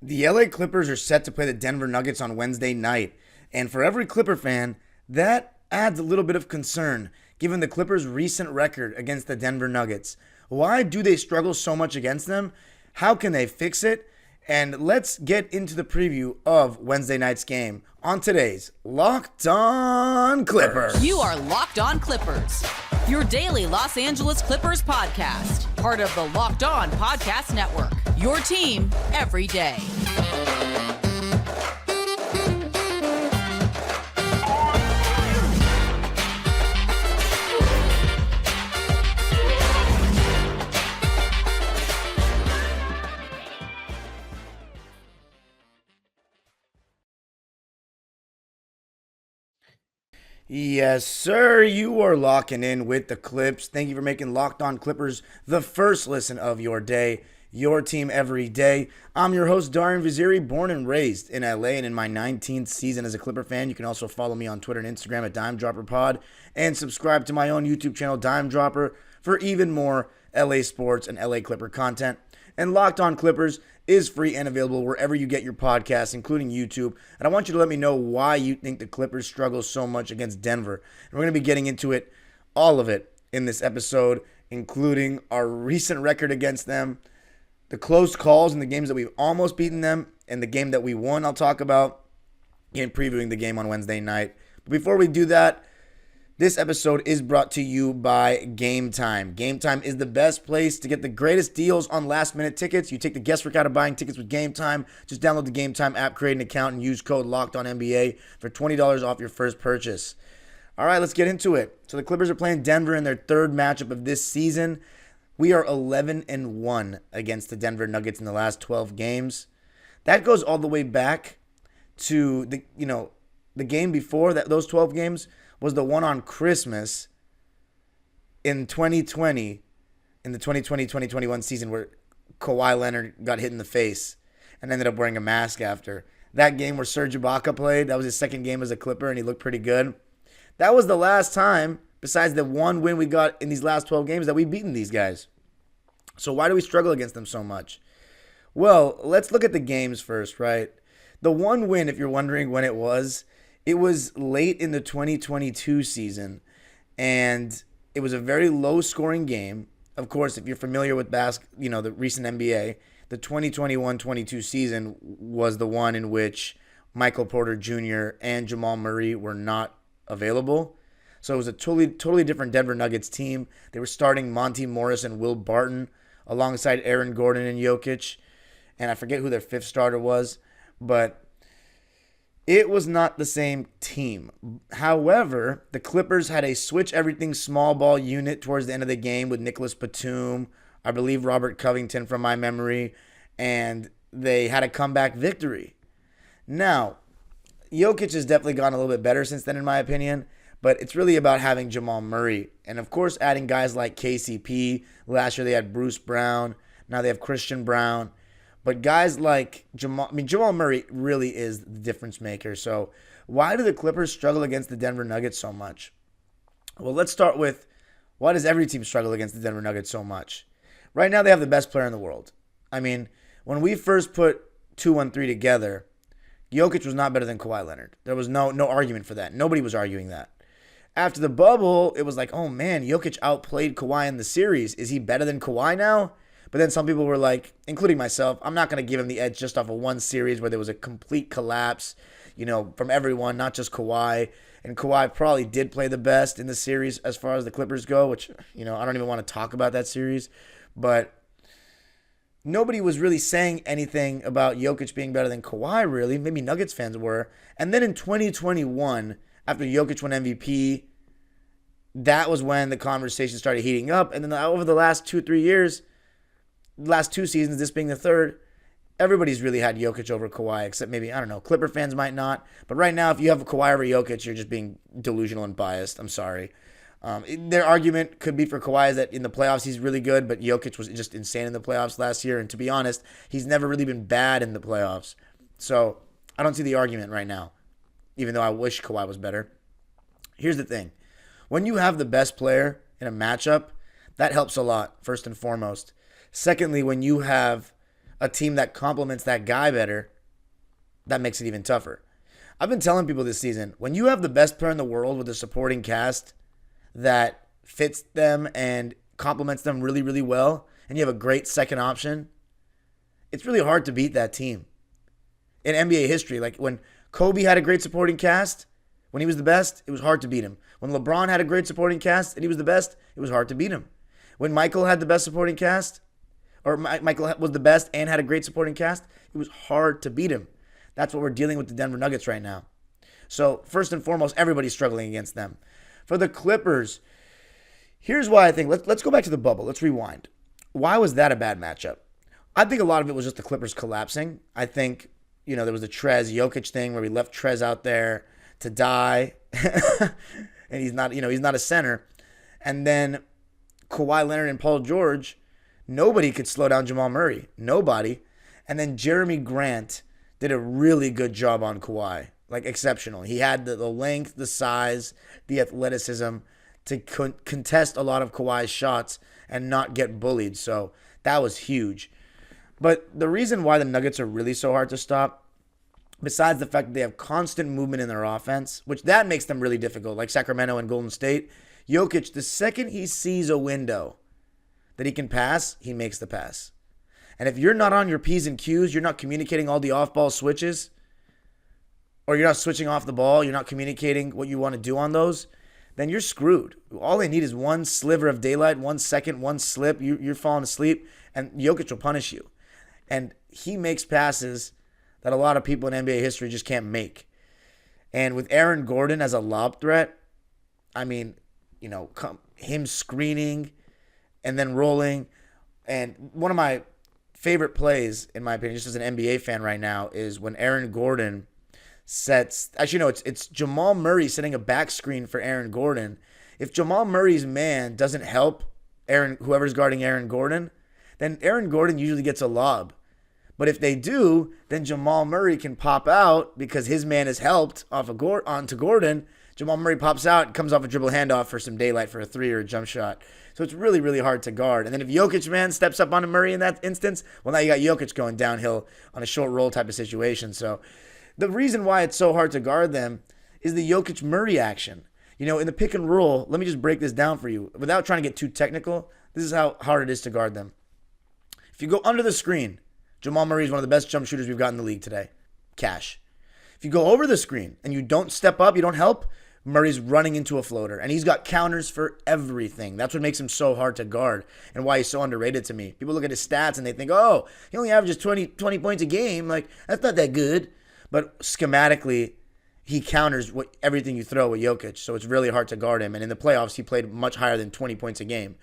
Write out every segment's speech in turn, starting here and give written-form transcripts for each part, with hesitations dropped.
The LA Clippers are set to play the Denver Nuggets on Wednesday night, and for every Clipper fan, that adds a little bit of concern given the Clippers' recent record against the Denver Nuggets. Why do they struggle so much against them? How can they fix it? And let's get into the preview of Wednesday night's game on today's Locked On Clippers. You are Locked On Clippers, your daily Los Angeles Clippers podcast, part of the Locked On Podcast Network, your team every day. Yes, sir. You are locking in with the Clips. Thank you for making Locked On Clippers the first listen of your day, your team every day. I'm your host, Darian Vaziri, born and raised in LA and in my 19th season as a Clipper fan. You can also follow me on Twitter and Instagram at DimeDropperPod and subscribe to my own YouTube channel, Dime Dropper, for even more LA sports and LA Clipper content. And Locked On Clippers is free and available wherever you get your podcasts, including YouTube. And I want you to let me know why you think the Clippers struggle so much against Denver. And we're going to be getting into it, all of it, in this episode, including our recent record against them, the close calls in the games that we've almost beaten them, and the game that we won I'll talk about in previewing the game on Wednesday night. But before we do that, this episode is brought to you by Game Time. Game Time is the best place to get the greatest deals on last-minute tickets. You take the guesswork out of buying tickets with Game Time. Just download the Game Time app, create an account, and use code LOCKEDONNBA for $20 off your first purchase. All right, let's get into it. So the Clippers are playing Denver in their third matchup of this season. We are 11-1 against the Denver Nuggets in the last 12 games. That goes all the way back to the game before that. Those 12 games was the one on Christmas in 2020, in the 2020-2021 season where Kawhi Leonard got hit in the face and ended up wearing a mask after. That game where Serge Ibaka played, that was his second game as a Clipper, and he looked pretty good. That was the last time, besides the one win we got in these last 12 games, that we've beaten these guys. So why do we struggle against them so much? Well, let's look at the games first, right? The one win, if you're wondering when it was late in the 2022 season, and it was a very low-scoring game. Of course, if you're familiar with the recent NBA, the 2021-22 season was the one in which Michael Porter Jr. and Jamal Murray were not available. So it was a totally different Denver Nuggets team. They were starting Monty Morris and Will Barton alongside Aaron Gordon and Jokic, and I forget who their fifth starter was, but it was not the same team. However, the Clippers had a switch-everything small ball unit towards the end of the game with Nicholas Batum, I believe Robert Covington from my memory, and they had a comeback victory. Now, Jokic has definitely gone a little bit better since then, in my opinion, but it's really about having Jamal Murray. And, of course, adding guys like KCP. Last year they had Bruce Brown. Now they have Christian Brown. But guys like Jamal Murray really is the difference maker. So why do the Clippers struggle against the Denver Nuggets so much? Well, let's start with, why does every team struggle against the Denver Nuggets so much? Right now they have the best player in the world. I mean, when we first put 2-1-3 together, Jokic was not better than Kawhi Leonard. There was no argument for that. Nobody was arguing that. After the bubble, it was like, oh man, Jokic outplayed Kawhi in the series. Is he better than Kawhi now? But then some people were like, including myself, I'm not going to give him the edge just off of one series where there was a complete collapse, from everyone, not just Kawhi. And Kawhi probably did play the best in the series as far as the Clippers go, which, I don't even want to talk about that series. But nobody was really saying anything about Jokic being better than Kawhi, really. Maybe Nuggets fans were. And then in 2021, after Jokic won MVP, that was when the conversation started heating up. And then over the last 2-3 years, last two seasons, this being the third, everybody's really had Jokic over Kawhi, except maybe, I don't know, Clipper fans might not. But right now, if you have a Kawhi over Jokic, you're just being delusional and biased. I'm sorry. Their argument could be for Kawhi is that in the playoffs he's really good, but Jokic was just insane in the playoffs last year. And to be honest, he's never really been bad in the playoffs. So I don't see the argument right now, even though I wish Kawhi was better. Here's the thing. When you have the best player in a matchup, that helps a lot, first and foremost. Secondly, when you have a team that complements that guy better, that makes it even tougher. I've been telling people this season, when you have the best player in the world with a supporting cast that fits them and complements them really, really well, and you have a great second option, it's really hard to beat that team. In NBA history, like when Kobe had a great supporting cast, when he was the best, it was hard to beat him. When LeBron had a great supporting cast and he was the best, it was hard to beat him. When Michael had the best supporting cast, or Michael was the best and had a great supporting cast, it was hard to beat him. That's what we're dealing with the Denver Nuggets right now. So first and foremost, everybody's struggling against them. For the Clippers, here's why I think, let's go back to the bubble. Let's rewind. Why was that a bad matchup? I think a lot of it was just the Clippers collapsing. I think, there was the Trez Jokic thing where we left Trez out there to die. And he's not a center. And then Kawhi Leonard and Paul George, nobody could slow down Jamal Murray. Nobody. And then Jeremy Grant did a really good job on Kawhi. Like, exceptional. He had the length, the size, the athleticism to contest a lot of Kawhi's shots and not get bullied. So that was huge. But the reason why the Nuggets are really so hard to stop, besides the fact that they have constant movement in their offense, which that makes them really difficult, like Sacramento and Golden State, Jokic, the second he sees a window that he can pass, he makes the pass. And if you're not on your P's and Q's, you're not communicating all the off-ball switches, or you're not switching off the ball, you're not communicating what you want to do on those, then you're screwed. All they need is one sliver of daylight, 1 second, one slip, you're falling asleep, and Jokic will punish you. And he makes passes that a lot of people in NBA history just can't make. And with Aaron Gordon as a lob threat, I mean, him screening and then rolling. And one of my favorite plays, in my opinion, just as an NBA fan right now, is when Aaron Gordon sets, actually, no, it's Jamal Murray setting a back screen for Aaron Gordon. If Jamal Murray's man doesn't help whoever's guarding Aaron Gordon, then Aaron Gordon usually gets a lob. But if they do, then Jamal Murray can pop out because his man is helped onto Gordon. Jamal Murray pops out, comes off a dribble handoff for some daylight for a three or a jump shot. So it's really, really hard to guard. And then if Jokic, man, steps up onto Murray in that instance, well, now you got Jokic going downhill on a short roll type of situation. So the reason why it's so hard to guard them is the Jokic-Murray action. In the pick and roll, let me just break this down for you. Without trying to get too technical, this is how hard it is to guard them. If you go under the screen, Jamal Murray is one of the best jump shooters we've got in the league today. Cash. If you go over the screen and you don't step up, you don't help, Murray's running into a floater. And he's got counters for everything. That's what makes him so hard to guard and why he's so underrated to me. People look at his stats and they think, oh, he only averages 20 points a game. Like, that's not that good. But schematically, he counters everything you throw with Jokic. So it's really hard to guard him. And in the playoffs, he played much higher than 20 points a game.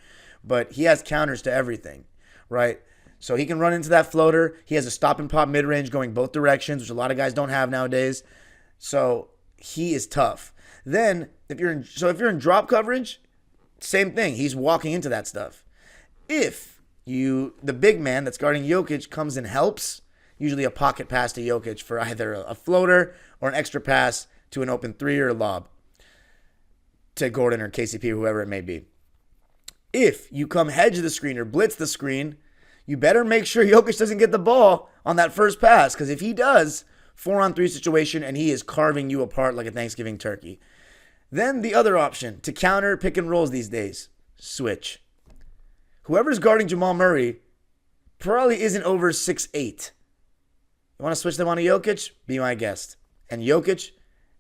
But he has counters to everything, right? So he can run into that floater. He has a stop and pop mid-range going both directions, which a lot of guys don't have nowadays. So he is tough. Then if you're in drop coverage, same thing. He's walking into that stuff. If the big man that's guarding Jokic comes and helps, usually a pocket pass to Jokic for either a floater or an extra pass to an open three or a lob to Gordon or KCP or whoever it may be. If you come hedge the screen or blitz the screen, you better make sure Jokic doesn't get the ball on that first pass, because if he does, 4-on-3 situation, and he is carving you apart like a Thanksgiving turkey. Then the other option to counter pick and rolls these days, switch. Whoever's guarding Jamal Murray probably isn't over 6'8". You want to switch them on to Jokic? Be my guest. And Jokic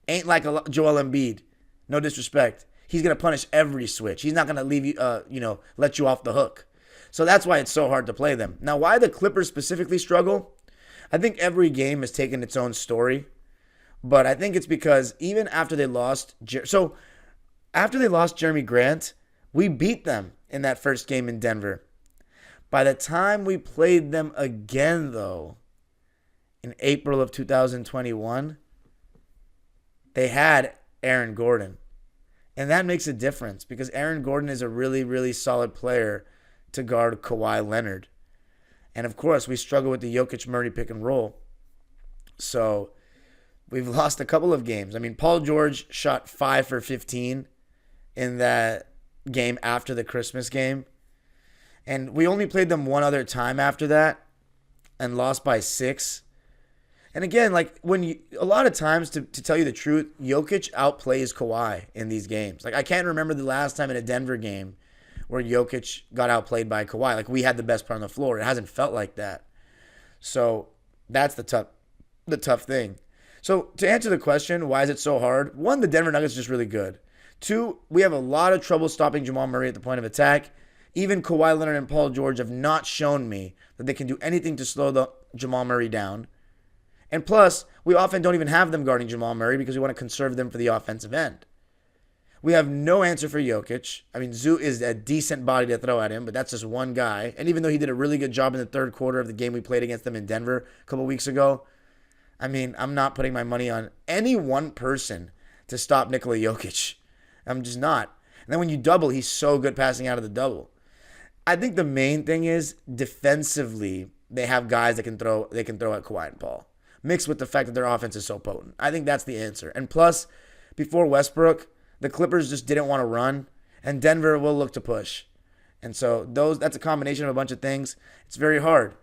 ain't like a Joel Embiid. No disrespect. He's going to punish every switch. He's not going to leave you, let you off the hook. So that's why it's so hard to play them. Now, why the Clippers specifically struggle? I think every game has taken its own story. But I think it's because even after they lost... after they lost Jeremy Grant, we beat them in that first game in Denver. By the time we played them again, though, in April of 2021, they had Aaron Gordon. And that makes a difference because Aaron Gordon is a really, really solid player to guard Kawhi Leonard. And of course, we struggle with the Jokic-Murray pick and roll. So we've lost a couple of games. I mean, Paul George shot 5 for 15 in that game after the Christmas game. And we only played them one other time after that. and lost by 6. And again, like a lot of times, to tell you the truth, Jokic outplays Kawhi in these games. Like I can't remember the last time in a Denver game where Jokic got outplayed by Kawhi. Like we had the best player on the floor. It hasn't felt like that. So that's the tough thing. So to answer the question, why is it so hard? 1, the Denver Nuggets are just really good. 2, we have a lot of trouble stopping Jamal Murray at the point of attack. Even Kawhi Leonard and Paul George have not shown me that they can do anything to slow the Jamal Murray down. And plus, we often don't even have them guarding Jamal Murray because we want to conserve them for the offensive end. We have no answer for Jokic. I mean, Zoo is a decent body to throw at him, but that's just one guy. And even though he did a really good job in the third quarter of the game we played against them in Denver a couple weeks ago, I mean, I'm not putting my money on any one person to stop Nikola Jokic. I'm just not. And then when you double, he's so good passing out of the double. I think the main thing is defensively, they have guys that can throw at Kawhi and Paul, mixed with the fact that their offense is so potent. I think that's the answer. And plus, before Westbrook, the Clippers just didn't want to run, and Denver will look to push. And so that's a combination of a bunch of things. It's very hard.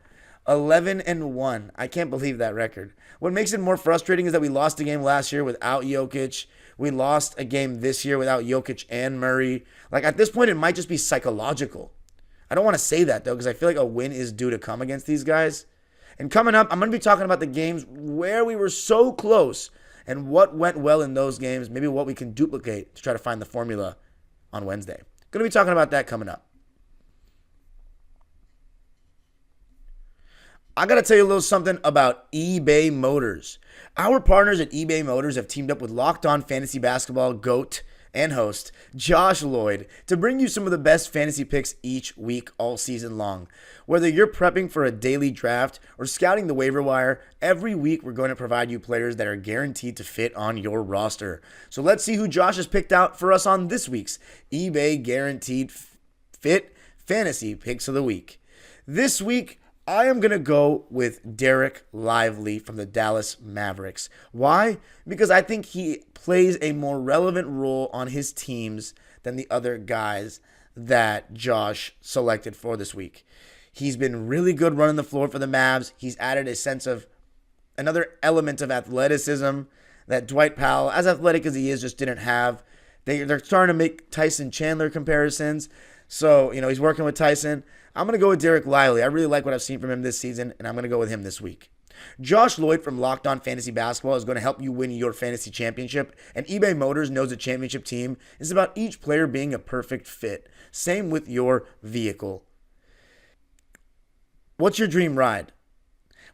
11-1. I can't believe that record. What makes it more frustrating is that we lost a game last year without Jokic. We lost a game this year without Jokic and Murray. Like at this point, it might just be psychological. I don't want to say that though, because I feel like a win is due to come against these guys. And coming up, I'm going to be talking about the games where we were so close and what went well in those games, maybe what we can duplicate to try to find the formula on Wednesday. Going to be talking about that coming up. I got to tell you a little something about eBay Motors. Our partners at eBay Motors have teamed up with Locked On Fantasy Basketball GOAT and host Josh Lloyd to bring you some of the best fantasy picks each week all season long. Whether you're prepping for a daily draft or scouting the waiver wire, every week we're going to provide you players that are guaranteed to fit on your roster. So let's see who Josh has picked out for us on this week's eBay Guaranteed Fit Fantasy Picks of the Week. This week, I am going to go with Derek Lively from the Dallas Mavericks. Why? Because I think he plays a more relevant role on his teams than the other guys that Josh selected for this week. He's been really good running the floor for the Mavs. He's added a sense of another element of athleticism that Dwight Powell, as athletic as he is, just didn't have. They're starting to make Tyson Chandler comparisons. So, he's working with Tyson. I'm going to go with Derek Lively. I really like what I've seen from him this season, and I'm going to go with him this week. Josh Lloyd from Locked On Fantasy Basketball is going to help you win your fantasy championship, and eBay Motors knows a championship team is about each player being a perfect fit. Same with your vehicle. What's your dream ride?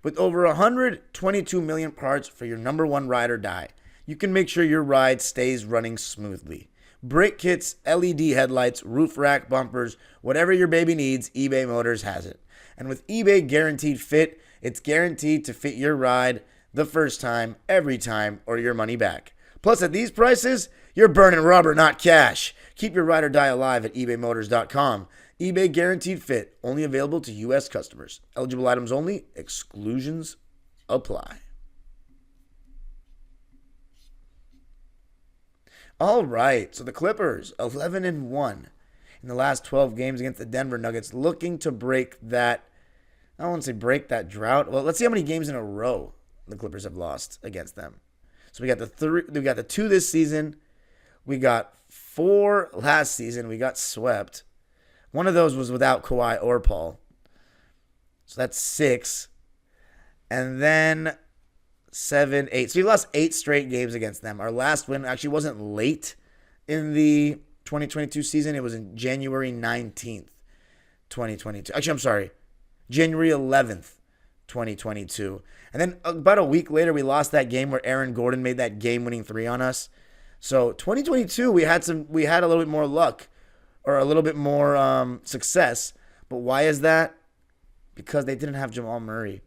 With over 122 million parts for your number one ride or die, you can make sure your ride stays running smoothly. Brake kits, LED headlights, roof rack, bumpers, whatever your baby needs, eBay Motors has it. And with eBay Guaranteed Fit, it's guaranteed to fit your ride the first time, every time, or your money back. Plus, at these prices, you're burning rubber, not cash. Keep your ride or die alive at ebaymotors.com. eBay Guaranteed Fit, only available to U.S. customers. Eligible items only, exclusions apply. All right, so the Clippers, 11-1 in the last 12 games against the Denver Nuggets, looking to break that, I don't want to say break that drought. Well, let's see how many games in a row the Clippers have lost against them. So we got the 2 this season. We got 4 last season. We got swept. One of those was without Kawhi or Paul. So that's 6. And then 7, 8. So we lost 8 straight games against them. Our last win actually wasn't late in the 2022 season. It was in January 19th, 2022. Actually, I'm sorry. January 11th, 2022. And then about a week later, we lost that game where Aaron Gordon made that game-winning 3 on us. So 2022, we had a little bit more luck or a little bit more success. But why is that? Because they didn't have Jamal Murray.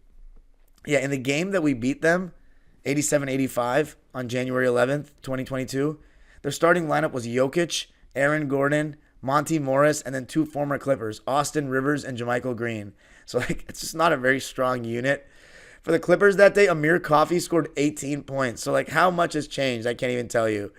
Yeah, in the game that we beat them, 87-85 on January 11th, 2022, their starting lineup was Jokic, Aaron Gordon, Monty Morris, and then 2 former Clippers, Austin Rivers and JaMychal Green. So, it's just not a very strong unit. For the Clippers that day, Amir Coffey scored 18 points. So, how much has changed? I can't even tell you.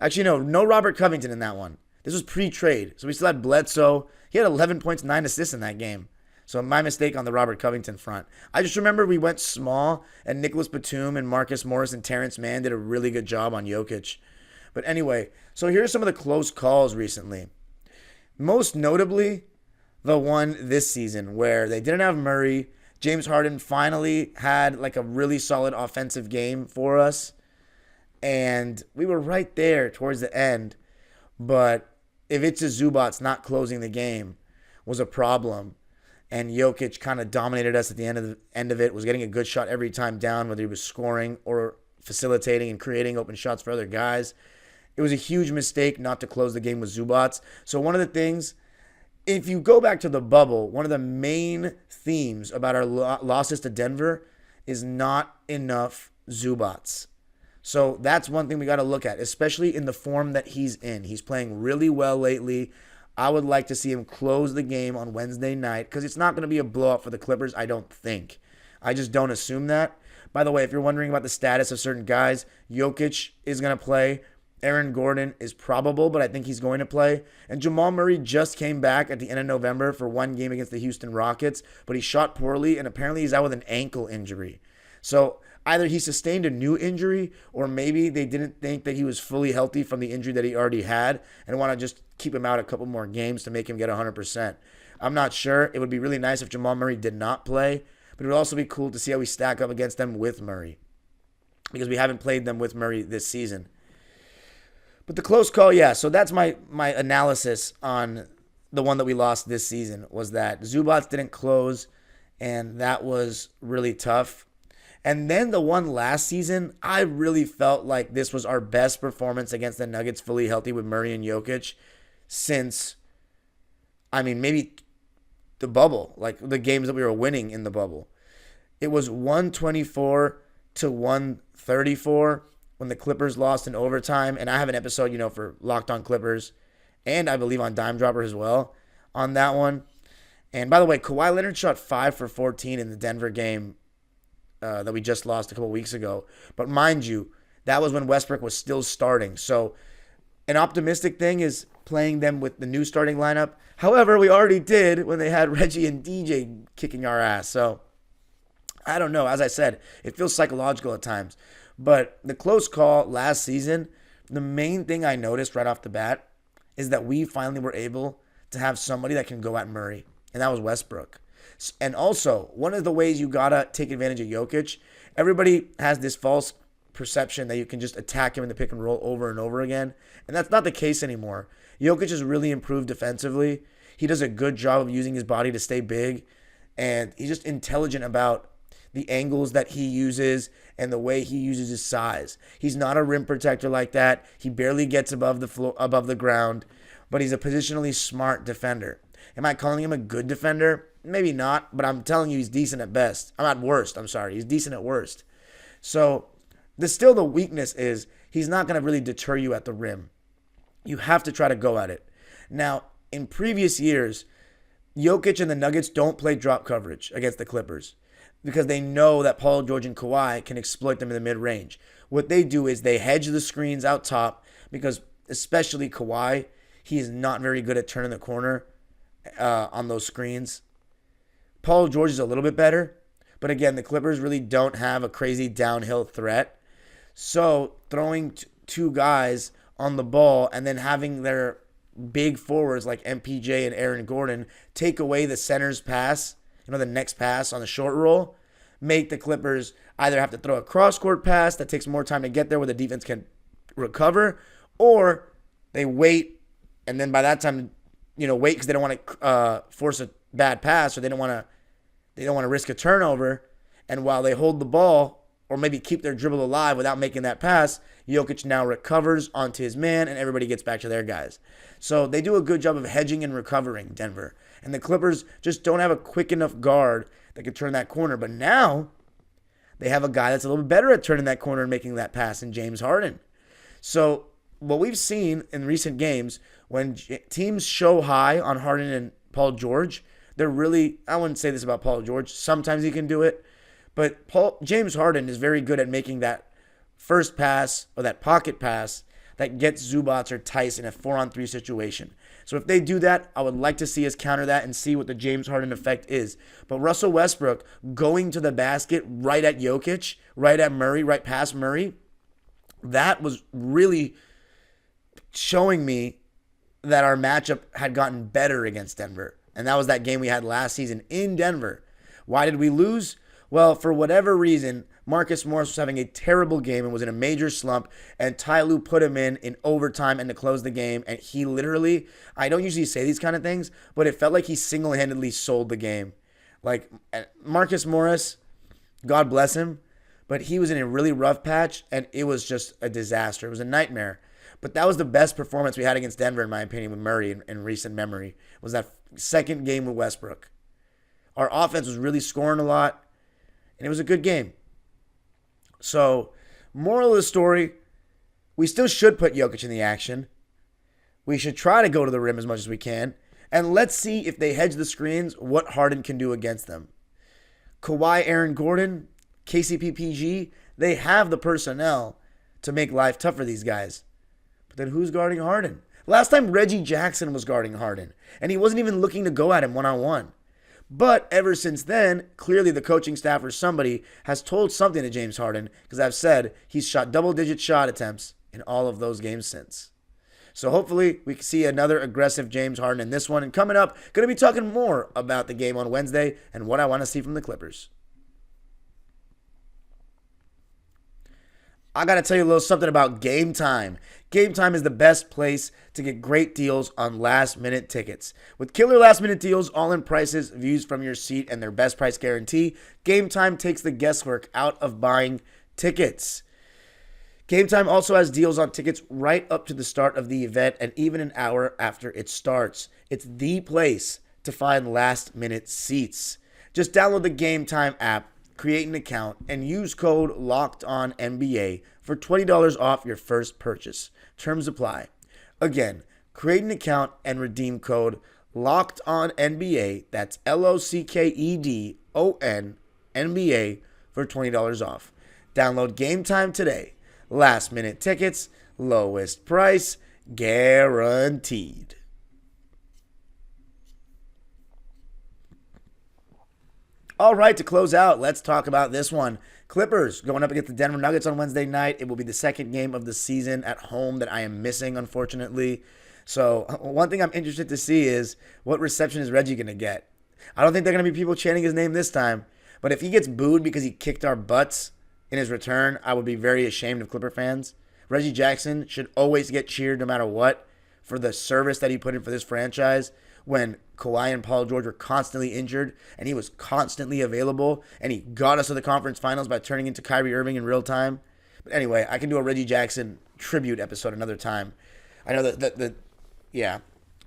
Actually, no Robert Covington in that one. This was pre-trade. So, we still had Bledsoe. He had 11 points, 9 assists in that game. So my mistake on the Robert Covington front. I just remember we went small, and Nicholas Batum and Marcus Morris and Terrence Mann did a really good job on Jokic. But anyway, so here's some of the close calls recently. Most notably, the one this season where they didn't have Murray. James Harden finally had like a really solid offensive game for us. And we were right there towards the end. But Ivica Zubac's not closing the game was a problem. And Jokic kind of dominated us at the end of it, was getting a good shot every time down, whether he was scoring or facilitating and creating open shots for other guys. It was a huge mistake not to close the game with Zubac. So one of the things, if you go back to the bubble, one of the main themes about our losses to Denver is not enough Zubac. So that's one thing we got to look at, especially in the form that he's in. He's playing really well lately. I would like to see him close the game on Wednesday night because it's not going to be a blowout for the Clippers, I don't think. I just don't assume that. By the way, if you're wondering about the status of certain guys, Jokic is going to play. Aaron Gordon is probable, but I think he's going to play. And Jamal Murray just came back at the end of November for one game against the Houston Rockets, but he shot poorly, and apparently he's out with an ankle injury. So either he sustained a new injury, or maybe they didn't think that he was fully healthy from the injury that he already had and want to just keep him out a couple more games to make him get 100%. I'm not sure. It would be really nice if Jamal Murray did not play, but it would also be cool to see how we stack up against them with Murray because we haven't played them with Murray this season. But the close call, yeah, so that's my analysis on the one that we lost this season was that Zubac didn't close, and that was really tough. And then the one last season, I really felt like this was our best performance against the Nuggets fully healthy with Murray and Jokic since, maybe the bubble, like the games that we were winning in the bubble. It was 124 to 134 when the Clippers lost in overtime. And I have an episode, for Locked On Clippers and I believe on Dime Dropper as well on that one. And by the way, Kawhi Leonard shot 5 for 14 in the Denver game that we just lost a couple weeks ago. But mind you, that was when Westbrook was still starting. So an optimistic thing is playing them with the new starting lineup. However, we already did when they had Reggie and DJ kicking our ass. So I don't know. As I said, it feels psychological at times. But the close call last season, the main thing I noticed right off the bat is that we finally were able to have somebody that can go at Murray. And that was Westbrook. And also, one of the ways you got to take advantage of Jokic, everybody has this false perception that you can just attack him in the pick and roll over and over again. And that's not the case anymore. Jokic has really improved defensively. He does a good job of using his body to stay big. And he's just intelligent about the angles that he uses and the way he uses his size. He's not a rim protector like that. He barely gets above the ground, but he's a positionally smart defender. Am I calling him a good defender? Maybe not, but I'm telling you he's decent at best. I'm at worst. He's decent at worst. So the weakness is he's not going to really deter you at the rim. You have to try to go at it. Now, in previous years, Jokic and the Nuggets don't play drop coverage against the Clippers because they know that Paul George and Kawhi can exploit them in the mid-range. What they do is they hedge the screens out top because especially Kawhi, he is not very good at turning the corner on those screens. Paul George is a little bit better, but again, the Clippers really don't have a crazy downhill threat. So throwing two guys on the ball and then having their big forwards like MPJ and Aaron Gordon take away the center's pass, the next pass on the short roll, make the Clippers either have to throw a cross-court pass that takes more time to get there where the defense can recover, or they wait and then by that time, wait because they don't want to force a bad pass or they don't want to risk a turnover. And while they hold the ball or maybe keep their dribble alive without making that pass, Jokic now recovers onto his man and everybody gets back to their guys. So they do a good job of hedging and recovering, Denver. And the Clippers just don't have a quick enough guard that can turn that corner. But now they have a guy that's a little bit better at turning that corner and making that pass in James Harden. So what we've seen in recent games, when teams show high on Harden and Paul George, they're really, I wouldn't say this about Paul George. Sometimes he can do it. But James Harden is very good at making that first pass or that pocket pass that gets Zubats or Tice in a 4-on-3 situation. So if they do that, I would like to see us counter that and see what the James Harden effect is. But Russell Westbrook going to the basket right at Jokic, right at Murray, right past Murray, that was really showing me that our matchup had gotten better against Denver. And that was that game we had last season in Denver. Why did we lose? Well, for whatever reason, Marcus Morris was having a terrible game and was in a major slump, and Ty Lue put him in overtime and to close the game, and he literally, I don't usually say these kind of things, but it felt like he single-handedly sold the game. Like, Marcus Morris, God bless him, but he was in a really rough patch, and it was just a disaster. It was a nightmare. But that was the best performance we had against Denver, in my opinion, with Murray in recent memory, was that second game with Westbrook. Our offense was really scoring a lot, and it was a good game. So, moral of the story, we still should put Jokic in the action. We should try to go to the rim as much as we can. And let's see if they hedge the screens, what Harden can do against them. Kawhi, Aaron Gordon, KCP, PG, they have the personnel to make life tough for these guys. But then who's guarding Harden? Last time Reggie Jackson was guarding Harden, and he wasn't even looking to go at him one-on-one. But ever since then, clearly the coaching staff or somebody has told something to James Harden, because I've said he's shot double-digit shot attempts in all of those games since. So hopefully we can see another aggressive James Harden in this one. And coming up, going to be talking more about the game on Wednesday and what I want to see from the Clippers. I got to tell you a little something about Game Time. Game Time is the best place to get great deals on last-minute tickets. With killer last-minute deals, all-in prices, views from your seat, and their best price guarantee, Game Time takes the guesswork out of buying tickets. Game Time also has deals on tickets right up to the start of the event and even an hour after it starts. It's the place to find last-minute seats. Just download the Game Time app, create an account, and use code LOCKEDONNBA for $20 off your first purchase. Terms apply. Again, create an account and redeem code LOCKEDONNBA, that's LOCKEDON NBA, for $20 off. Download Game Time today. Last minute tickets, lowest price, guaranteed. All right, to close out, let's talk about this one. Clippers going up against the Denver Nuggets on Wednesday night. It will be the second game of the season at home that I am missing, unfortunately. So one thing I'm interested to see is what reception is Reggie going to get. I don't think there are going to be people chanting his name this time. But if he gets booed because he kicked our butts in his return, I would be very ashamed of Clipper fans. Reggie Jackson should always get cheered no matter what for the service that he put in for this franchise when Kawhi and Paul George were constantly injured and he was constantly available and he got us to the conference finals by turning into Kyrie Irving in real time. But anyway, I can do a Reggie Jackson tribute episode another time. I know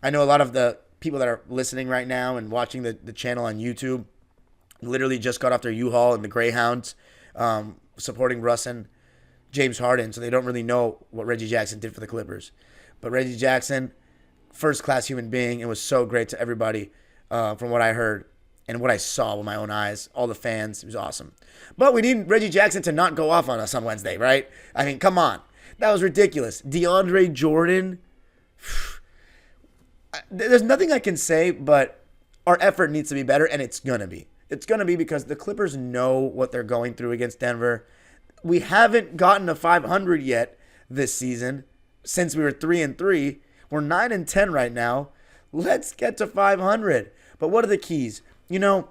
I know a lot of the people that are listening right now and watching the channel on YouTube literally just got off their U-Haul and the Greyhounds supporting Russ and James Harden, so they don't really know what Reggie Jackson did for the Clippers. But Reggie Jackson, first-class human being, and was so great to everybody from what I heard and what I saw with my own eyes. All the fans, it was awesome. But we need Reggie Jackson to not go off on us on Wednesday, right? I mean, come on. That was ridiculous. DeAndre Jordan, there's nothing I can say, but our effort needs to be better, and it's going to be. It's going to be because the Clippers know what they're going through against Denver. We haven't gotten to 500 yet this season since we were 3-3. We're 9-10 right now. Let's get to 500. But what are the keys? You know,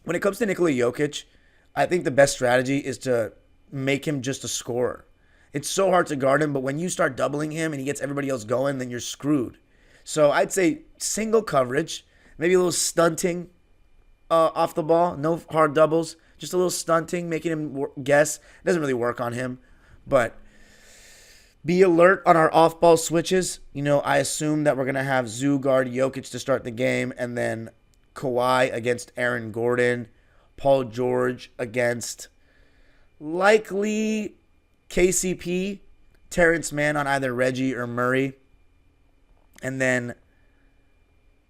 when it comes to Nikola Jokic, I think the best strategy is to make him just a scorer. It's so hard to guard him, but when you start doubling him and he gets everybody else going, then you're screwed. So I'd say single coverage, maybe a little stunting off the ball, no hard doubles, just a little stunting, making him guess. It doesn't really work on him, but be alert on our off-ball switches. You know, I assume that we're going to have Zoo guard Jokic to start the game, and then Kawhi against Aaron Gordon, Paul George against likely KCP, Terrence Mann on either Reggie or Murray. And then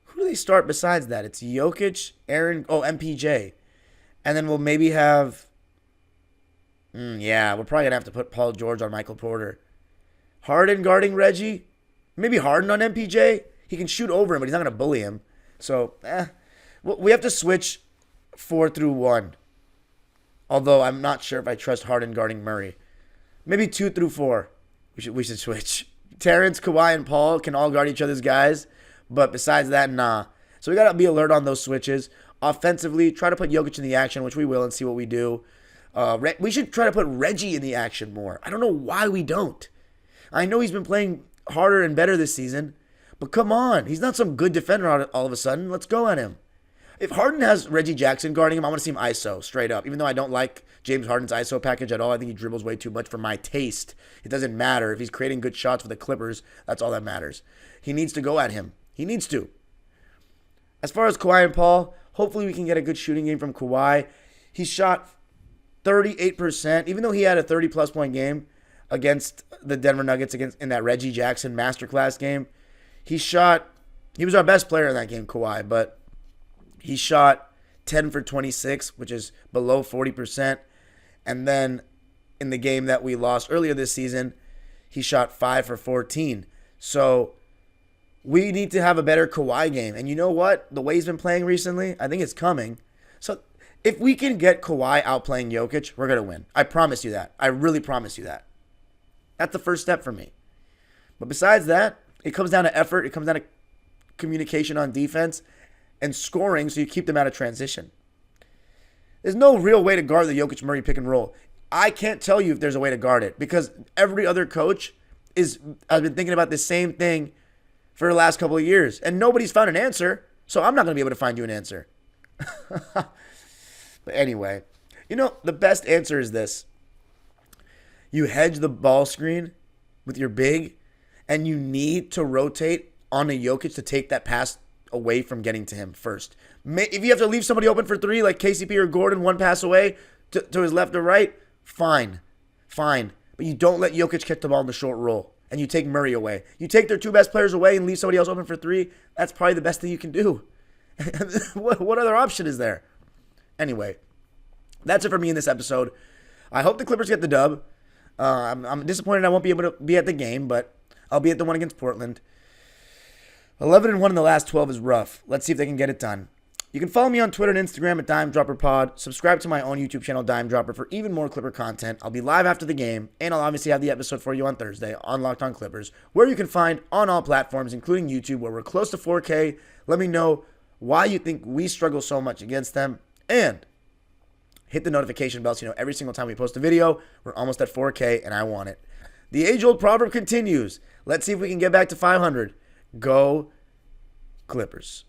who do they start besides that? It's Jokic, MPJ. And then we'll maybe have, we're probably going to have to put Paul George on Michael Porter. Harden guarding Reggie. Maybe Harden on MPJ. He can shoot over him, but he's not going to bully him. So, we have to switch 4-1. Although I'm not sure if I trust Harden guarding Murray. Maybe 2-4. We should switch. Terrence, Kawhi, and Paul can all guard each other's guys. But besides that, nah. So we got to be alert on those switches. Offensively, try to put Jokic in the action, which we will, and see what we do. We should try to put Reggie in the action more. I don't know why we don't. I know he's been playing harder and better this season. But come on. He's not some good defender all of a sudden. Let's go at him. If Harden has Reggie Jackson guarding him, I want to see him ISO straight up. Even though I don't like James Harden's ISO package at all, I think he dribbles way too much for my taste. It doesn't matter. If he's creating good shots for the Clippers, that's all that matters. He needs to go at him. He needs to. As far as Kawhi and Paul, hopefully we can get a good shooting game from Kawhi. He shot 38%, even though he had a 30-plus point game against the Denver Nuggets in that Reggie Jackson masterclass game. He was our best player in that game, Kawhi, but he shot 10 for 26, which is below 40%. And then in the game that we lost earlier this season, he shot 5 for 14. So we need to have a better Kawhi game. And you know what? The way he's been playing recently, I think it's coming. So if we can get Kawhi outplaying Jokic, we're going to win. I promise you that. I really promise you that. That's the first step for me. But besides that, it comes down to effort. It comes down to communication on defense and scoring so you keep them out of transition. There's no real way to guard the Jokic-Murray pick and roll. I can't tell you if there's a way to guard it because every other coach has been thinking about the same thing for the last couple of years, and nobody's found an answer, so I'm not going to be able to find you an answer. But anyway, the best answer is this. You hedge the ball screen with your big, and you need to rotate on a Jokic to take that pass away from getting to him first. If you have to leave somebody open for three, like KCP or Gordon, one pass away to his left or right, fine. But you don't let Jokic catch the ball in the short roll, and you take Murray away. You take their two best players away and leave somebody else open for three, that's probably the best thing you can do. What other option is there? Anyway, that's it for me in this episode. I hope the Clippers get the dub. I'm disappointed I won't be able to be at the game, but I'll be at the one against Portland. 11-1 in the last 12 is rough. Let's see if they can get it done. You can follow me on Twitter and Instagram at DimeDropperPod. Subscribe to my own YouTube channel, Dime Dropper, for even more Clipper content. I'll be live after the game, and I'll obviously have the episode for you on Thursday on Locked On Clippers, where you can find on all platforms, including YouTube, where we're close to 4K. Let me know why you think we struggle so much against them, and hit the notification bell so you know every single time we post a video. We're almost at 4K, and I want it. The age-old proverb continues. Let's see if we can get back to 500. Go Clippers.